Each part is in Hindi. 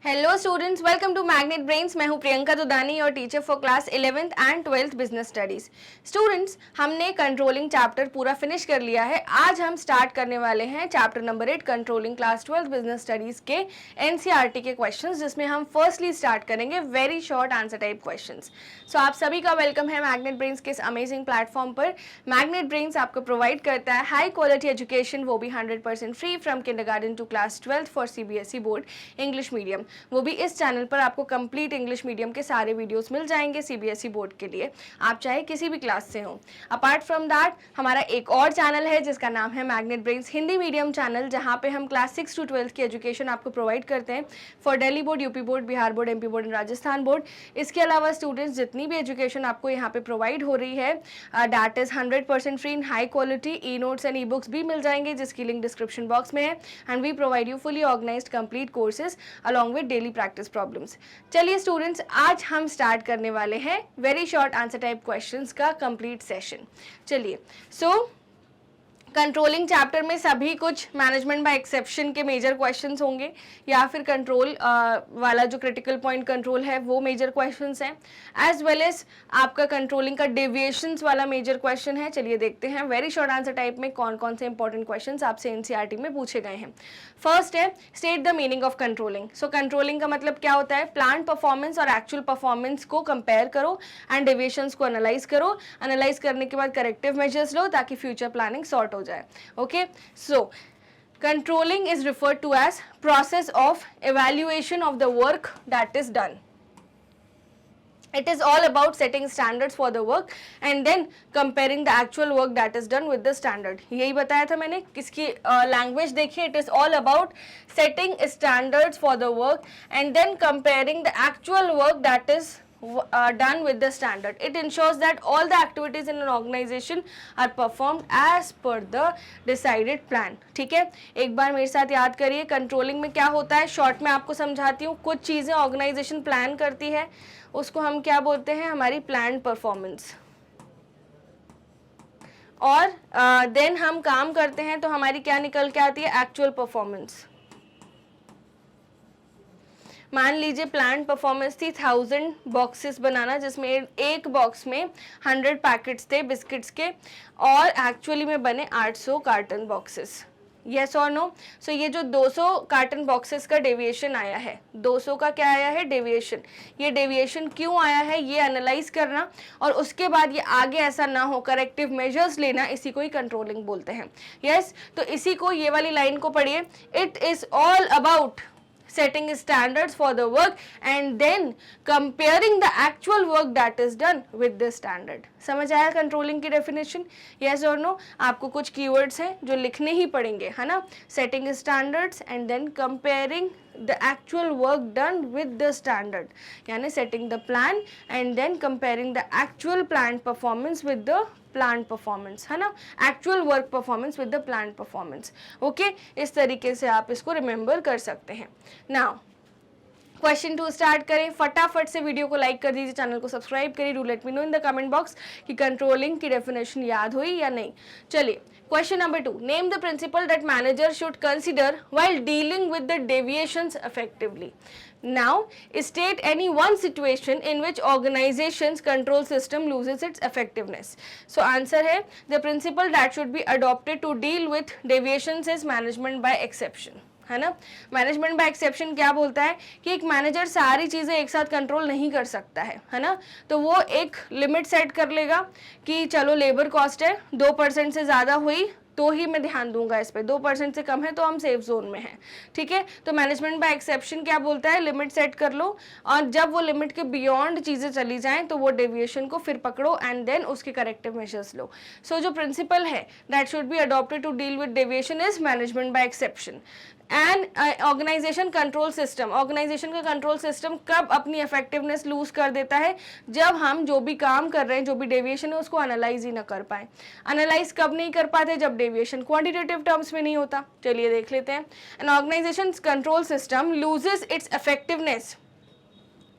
Hello students, welcome to magnet brains. मैं हूं प्रियंका दुदानी और teacher for class 11th and 12th business studies. Students, हमने कंट्रोलिंग चैप्टर पूरा फिनिश कर लिया है। आज हम स्टार्ट करने वाले हैं chapter number 8 controlling class 12th business studies के एनसीईआरटी के क्वेश्चंस, जिसमें हम फर्स्टली स्टार्ट करेंगे very short answer type questions. So आप सभी का वेलकम है मैग्नेट ब्रेन्स के इस अमेजिंग प्लेटफॉर्म पर। मैग्नेट ब्रेन्स आपको प्रोवाइड करता है हाई क्वालिटी एजुकेशन, वो भी 100% free from kindergarten to class 12th for CBSE board English medium. वो भी इस चैनल पर आपको कंप्लीट इंग्लिश मीडियम के सारे वीडियोस मिल जाएंगे सीबीएसई बोर्ड के लिए, आप चाहे किसी भी क्लास से हो। अपार्ट फ्रॉम दैट हमारा एक और चैनल है जिसका नाम है magnet brains Hindi medium channel, जहां पे हम क्लास 6 टू 12th की एजुकेशन आपको प्रोवाइड करते हैं for Delhi board, UP board, Bihar board, MP board and Rajasthan board. इसके अलावा स्टूडेंट्स, जितनी भी एजुकेशन आपको यहाँ पे प्रोवाइड हो रही है that is 100% free in high quality. E notes and e books भी मिल जाएंगे जिसकी लिंक डिस्क्रिप्शन बॉक्स में है। And we provide you fully organised complete courses along with daily practice problems. चलिए स्टूडेंट्स, आज हम स्टार्ट करने वाले हैं very short answer type questions का कंप्लीट सेशन। चलिए, कंट्रोलिंग चैप्टर में सभी कुछ मैनेजमेंट बाय एक्सेप्शन के मेजर क्वेश्चंस होंगे, या फिर कंट्रोल वाला जो क्रिटिकल पॉइंट कंट्रोल है वो मेजर क्वेश्चंस हैं, एज वेल एज आपका कंट्रोलिंग का डेविएशंस वाला मेजर क्वेश्चन है। चलिए देखते हैं वेरी शॉर्ट आंसर टाइप में कौन कौन से इंपॉर्टेंट क्वेश्चंस आपसे एनसीईआरटी में पूछे गए हैं। फर्स्ट है state the meaning of controlling. So controlling का मतलब क्या होता है? प्लान्ड परफॉर्मेंस और एक्चुअल परफॉर्मेंस को कंपेयर करो एंड डेविएशंस को एनालाइज करो। एनालाइज करने के बाद करेक्टिव मेजर्स लो ताकि फ्यूचर प्लानिंग सॉर्ट हो जाए। Okay, so controlling is referred to as process of evaluation of the work that is done. It is all about setting standards for the work and then comparing the actual work that is done with the standard. यही बताया था मैंने, किसकी लैंग्वेज देखिए। It is all about setting standards for the work and then comparing the actual work that is done with the standard. It ensures that all the activities in an organization are performed as per the decided plan. ठीक है, एक बार मेरे साथ याद करिए कंट्रोलिंग में क्या होता है। शॉर्ट में आपको समझाती हूँ। कुछ चीज़ें ऑर्गेनाइजेशन प्लान करती है, उसको हम क्या बोलते हैं? हमारी प्लान परफॉर्मेंस। और देन हम काम करते हैं तो हमारी क्या निकल के आती है? Actual performance. मान लीजिए प्लान परफॉर्मेंस थी 1000 बॉक्सेस बनाना, जिसमें एक बॉक्स में 100 पैकेट्स थे बिस्किट्स के, और एक्चुअली में बने 800 कार्टन बॉक्सेस। यस और नो? सो ये जो 200 कार्टन बॉक्सेस का डेविएशन आया है, 200 का क्या आया है? डेविएशन। ये डेविएशन क्यों आया है ये एनालाइज करना, और उसके बाद ये आगे ऐसा ना हो करेक्टिव मेजर्स लेना, इसी को ही कंट्रोलिंग बोलते हैं। यस, तो इसी को, ये वाली लाइन को पढ़िए। It is all about setting standards for the work and then comparing the actual work that is done with the standard. समझ आया कंट्रोलिंग की डेफिनेशन? यस और नो? आपको कुछ कीवर्ड्स हैं जो लिखने ही पड़ेंगे, है ना? Setting standards and then comparing the actual work done with the standard, यानी setting the plan and then comparing the actual planned performance with the planned performance, है ना? actual work performance with the planned performance. okay, इस तरीके से आप इसको रिमेंबर कर सकते हैं। now क्वेश्चन 2 स्टार्ट करें। फटाफट से वीडियो को लाइक कर दीजिए, चैनल को सब्सक्राइब करिए। Do let me know in the comment box कि कंट्रोलिंग की डेफिनेशन याद हुई या नहीं। चलिए question number 2, name the principal that manager should consider while dealing with the deviations effectively. Now state any one situation in which organization's control system loses its effectiveness. So answer है the principle that should be adopted to deal with deviations is management by exception, है ना? मैनेजमेंट बाय एक्सेप्शन क्या बोलता है कि एक मैनेजर सारी चीज़ें एक साथ कंट्रोल नहीं कर सकता है ना? तो वो एक लिमिट सेट कर लेगा कि चलो लेबर कॉस्ट है 2% से ज़्यादा हुई तो ही मैं ध्यान दूंगा इस पे, 2% से कम है तो हम सेफ जोन में हैं। ठीक है, तो मैनेजमेंट बाय एक्सेप्शन क्या बोलता है? लिमिट सेट कर लो, और जब वो लिमिट के बियॉन्ड चीज़ें चली जाएं तो वो डेविएशन को फिर पकड़ो एंड देन उसके करेक्टिव मेजर्स लो। सो जो प्रिंसिपल है that should be adopted to deal with deviation is management by exception. And organisation control system, organisation का कंट्रोल सिस्टम कब अपनी इफेक्टिवनेस लूज कर देता है? जब हम जो भी काम कर रहे हैं, जो भी डेविएशन है, उसको एनालाइज ही ना कर पाए। एनालाइज कब नहीं कर पाते? जब डेविएशन क्वांटिटेटिव टर्म्स में नहीं होता। चलिए देख लेते हैं। An organization control system loses its effectiveness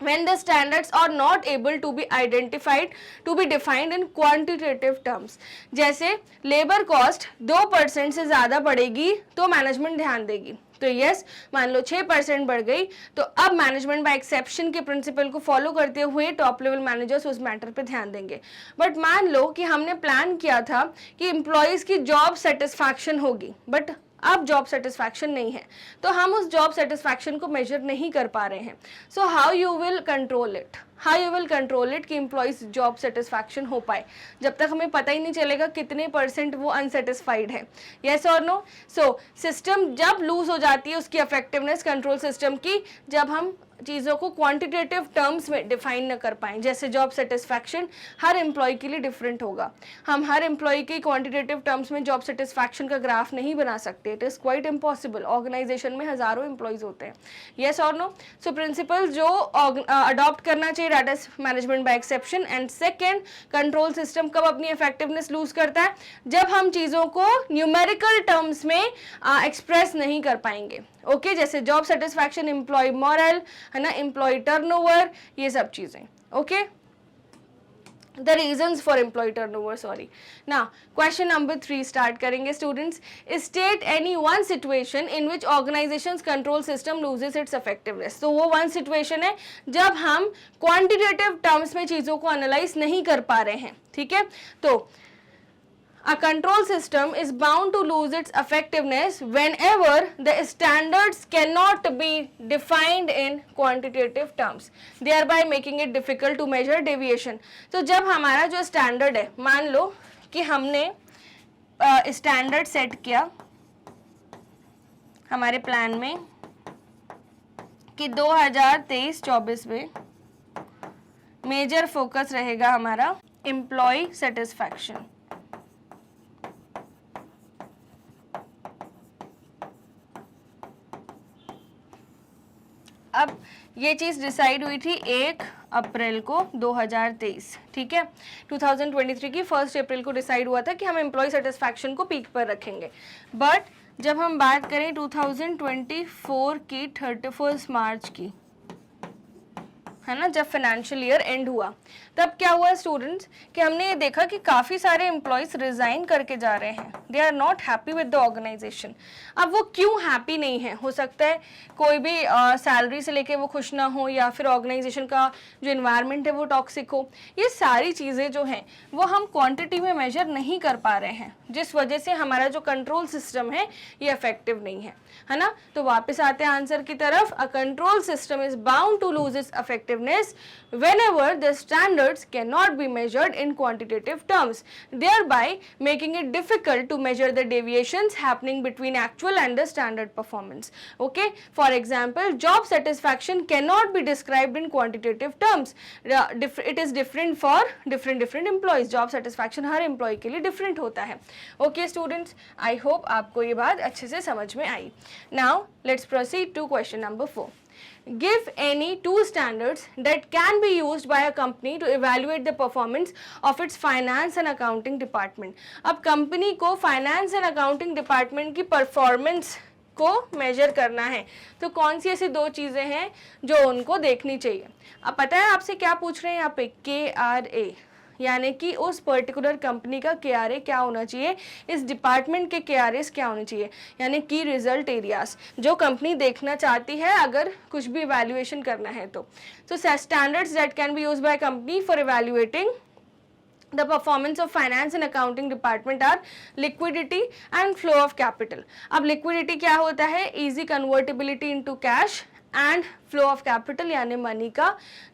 when the standards are not able to be identified to be defined in quantitative terms. जैसे लेबर कॉस्ट 2% से ज़्यादा बढ़ेगी तो मैनेजमेंट ध्यान देगी, तो यस, मान लो 6% बढ़ गई, तो अब मैनेजमेंट बाय एक्सेप्शन के प्रिंसिपल को फॉलो करते हुए टॉप लेवल मैनेजर्स उस मैटर पे ध्यान देंगे। बट मान लो कि हमने प्लान किया था कि एम्प्लॉयज की जॉब सेटिस्फैक्शन होगी, बट अब जॉब सेटिस्फैक्शन नहीं है, तो हम उस जॉब सेटिस्फैक्शन को मेजर नहीं कर पा रहे हैं। So how you will control it, how you will control it कि एम्प्लॉयज जॉब सेटिस्फैक्शन हो पाए, जब तक हमें पता ही नहीं चलेगा कितने % वो अनसेटिस्फाइड है। यस और नो? सो सिस्टम जब लूज हो जाती है उसकी इफेक्टिवनेस कंट्रोल सिस्टम की, जब हम चीज़ों को क्वांटिटेटिव टर्म्स में डिफाइन न कर पाएं। जैसे जॉब सेटिस्फैक्शन हर एम्प्लॉय के लिए डिफरेंट होगा, हम हर एम्प्लॉय की क्वांटिटेटिव टर्म्स में जॉब सेटिस्फैक्शन का ग्राफ नहीं बना सकते, it is quite impossible, organization में हज़ारों एम्प्लॉयज़ होते हैं। येस और नो? सो प्रिंसिपल जो अडॉप्ट करना चाहिए, that is management by exception. And second, control system कब अपनी इफेक्टिवनेस लूज करता है? जब हम चीज़ों को न्यूमेरिकल टर्म्स में एक्सप्रेस नहीं कर पाएंगे। ओके, जैसे जॉब सेटिस्फैक्शन, एम्प्लॉय मॉरल, है ना, एम्प्लॉय टर्नओवर, ये सब चीजें। Okay, the reasons for employee turnover, sorry ना। क्वेश्चन नंबर 3 स्टार्ट करेंगे students. State any one situation in which organizations control system loses its effectiveness. तो वो वन सिचुएशन है जब हम क्वांटिटेटिव टर्म्स में चीजों को एनालाइज नहीं कर पा रहे हैं। ठीक है, तो a control system is bound to lose its effectiveness whenever the standards cannot be defined in quantitative terms, thereby making it difficult to measure deviation. तो जब हमारा जो स्टैंडर्ड है, मान लो कि हमने स्टैंडर्ड सेट किया हमारे प्लान में कि 2023-24 में मेजर फोकस रहेगा हमारा एम्प्लॉय सेटिस्फैक्शन। अब ये चीज़ डिसाइड हुई थी 1 अप्रैल को 2023। ठीक है, 2023 की 1 अप्रैल को डिसाइड हुआ था कि हम एम्प्लॉय सेटिस्फैक्शन को पीक पर रखेंगे। बट जब हम बात करें 2024 की 31 मार्च की, है ना, जब फाइनेंशियल ईयर एंड हुआ, तब क्या हुआ स्टूडेंट्स कि हमने ये देखा कि काफ़ी सारे एम्प्लॉयज़ रिज़ाइन करके जा रहे हैं, they are not happy with the organization. अब वो क्यों हैप्पी नहीं है? हो सकता है कोई भी सैलरी से लेके वो खुश ना हो, या फिर ऑर्गेनाइजेशन का जो इन्वायरमेंट है वो टॉक्सिक हो। ये सारी चीज़ें जो हैं वो हम क्वांटिटी में मेजर नहीं कर पा रहे हैं, जिस वजह से हमारा जो कंट्रोल सिस्टम है ये इफेक्टिव नहीं है ना। तो वापस आते हैं आंसर की तरफ। A control system is bound to lose its effectiveness whenever the standards cannot be measured in quantitative terms, thereby making it difficult to measure the deviations happening between actual and the standard performance. Okay, for example, job satisfaction cannot be described in quantitative terms. It is different for different employees. Job satisfaction her employee के लिए different होता है। Okay students, I hope आपको ये बात अच्छे से समझ में आई। Now let's proceed to question number 4. Give any 2 standards that can be used by a company to evaluate the performance of its finance and accounting department. अब कंपनी को फाइनेंस एंड अकाउंटिंग डिपार्टमेंट की परफॉर्मेंस को मेजर करना है, तो कौन सी ऐसी 2 चीज़ें हैं जो उनको देखनी चाहिए? अब पता है आपसे क्या पूछ रहे हैं यहाँ पे? KRA, यानी कि उस पर्टिकुलर कंपनी का KRA क्या होना चाहिए, इस डिपार्टमेंट के KRAs क्या होने चाहिए, यानी की रिजल्ट एरियाज जो कंपनी देखना चाहती है अगर कुछ भी इवैल्यूएशन करना है तो। Standards that can be used by company for evaluating the performance of finance and accounting department are liquidity and flow of capital. अब liquidity क्या होता है? easy convertibility into cash and flow of capital, यानी मनी का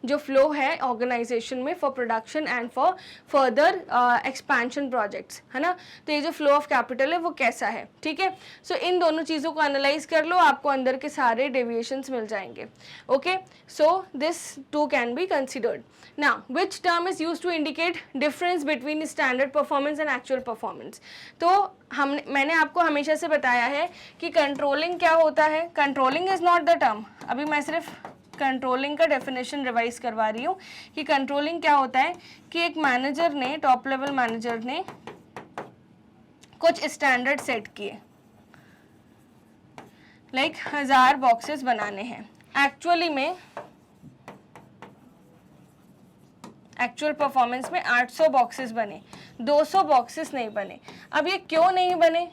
जो फ्लो है ऑर्गेनाइजेशन में for production and for further expansion projects, है ना। तो ये जो फ्लो ऑफ कैपिटल है वो कैसा है? ठीक है, सो इन दोनों चीज़ों को एनालाइज कर लो, आपको अंदर के सारे डेविएशंस मिल जाएंगे। Okay, so this 2 can be considered. Now which term is use to indicate difference between standard performance and actual performance? तो मैंने आपको हमेशा से बताया है कि कंट्रोलिंग क्या होता है। Controlling is not the term, अभी मैं सिर्फ कंट्रोलिंग का डेफिनेशन रिवाइज करवा रही हूँ कि कंट्रोलिंग क्या होता है कि एक मैनेजर ने, टॉप लेवल मैनेजर ने कुछ स्टैंडर्ड सेट किए, लाइक 1000 बॉक्सेस बनाने हैं। एक्चुअली में एक्चुअल परफॉर्मेंस में 800 बॉक्सेस बने, 200 बॉक्सेस नहीं बने। अब ये क्यों नहीं बने?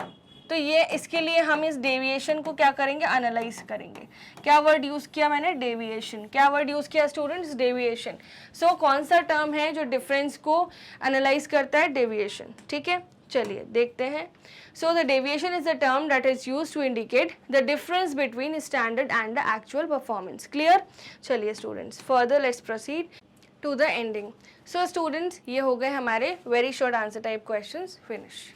तो ये इसके लिए हम इस डेविएशन को क्या करेंगे, एनालाइज करेंगे। क्या वर्ड यूज किया मैंने, डेविएशन। क्या वर्ड यूज किया स्टूडेंट्स, डेविएशन। सो कौन सा टर्म है जो डिफरेंस को एनालाइज करता है, डेविएशन। ठीक है, चलिए देखते हैं। So the deviation is the term that is used to indicate the difference between standard and the actual performance. Clear. चलिए students, further let's proceed to the ending. So students, ये हो गए हमारे very short answer type questions, finish.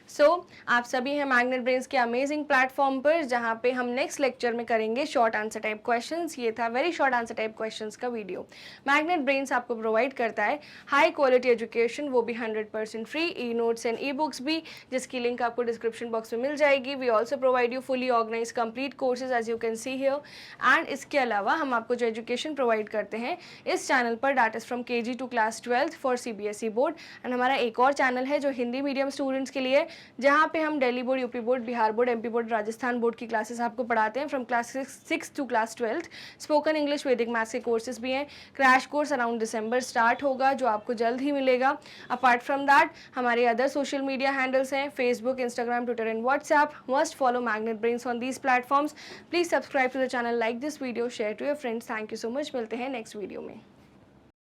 So आप सभी हैं मैग्नेट ब्रेन्स के अमेजिंग प्लेटफॉर्म पर, जहाँ पे हम नेक्स्ट लेक्चर में करेंगे शॉर्ट आंसर टाइप क्वेश्चंस। ये था very short answer type questions का वीडियो। मैग्नेट ब्रेन्स आपको प्रोवाइड करता है हाई क्वालिटी एजुकेशन, वो भी 100% free, e notes and e books भी, जिसकी लिंक आपको डिस्क्रिप्शन बॉक्स में मिल जाएगी। We also provide you fully organize complete courses as you can see here. And इसके अलावा हम आपको जो एजुकेशन प्रोवाइड करते हैं इस चैनल पर, that is from KG to class 12th for CBSE board. And हमारा एक और चैनल है जो हिंदी मीडियम स्टूडेंट्स के लिए, जहाँ पे हम Delhi board, UP board, Bihar board, MP board, Rajasthan board की क्लासेस आपको पढ़ाते हैं from class 6 to class 12th। Spoken English, Vedic maths के कोर्सेज भी हैं। Crash course around December start होगा, जो आपको जल्द ही मिलेगा। अपार्ट फ्रॉम दैट हमारे अदर सोशल मीडिया हैंडल्स हैं, Facebook, Instagram, Twitter and WhatsApp. Must follow Magnet Brains on these platforms. Please subscribe to the channel, like this video, share to your friends. Thank you so much. मिलते हैं नेक्स्ट वीडियो में।